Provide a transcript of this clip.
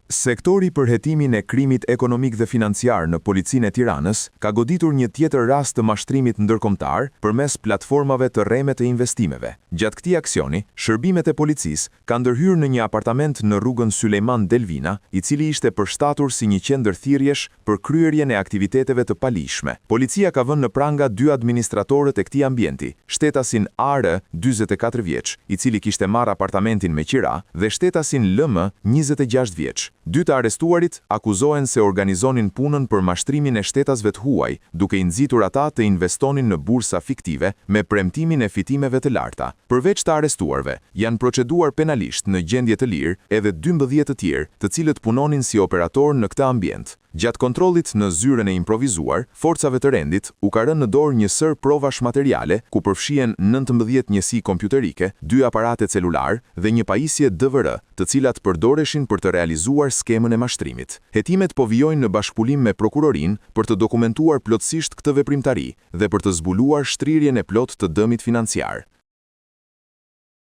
Sektori për hetimin e krimit ekonomik dhe financiar në Policinë e Tiranës ka goditur një tjetër rast të mashtrimit ndërkombëtar përmes platformave të rreme të investimeve. Gjatë këtij aksioni, shërbimet e policisë kanë ndërhyrë në një apartament në rrugën Sulejman Delvina, i cili ishte përshtatur si një qendër thirrjesh për kryerjen e aktiviteteve të palishme. Policia ka vënë në pranga 2 administratorët e këtij ambienti, shtetasin AR, 44 vjeç, i cili kishte marrë apartamentin me qira, dhe shtetasin LM, 26 vjeç. 2 të arrestuarit akuzohen se organizonin punën për mashtrimin e shtetasve të huaj, duke i nxitur ata të investonin në bursa fiktive me premtimin e fitimeve të larta. Përveç të arrestuarve, janë proceduar penalisht në gjendje të lirë edhe 12 të tjerë, të cilët punonin si operator në këtë ambient. Gjatë kontrollit në zyrën e improvizuar, forcave të rendit u ka rënë në dorë një sër provash materiale, ku përfshihen 19 njësi kompjuterike, 2 aparate celular dhe një pajisje DVR, të cilat përdoreshin për të realizuar skemën e mashtrimit. Hetimet po vijojnë në bashkëpunim me prokurorin për të dokumentuar plotësisht këtë veprimtari dhe për të zbuluar shtrirjen e plot të dëmit financiar.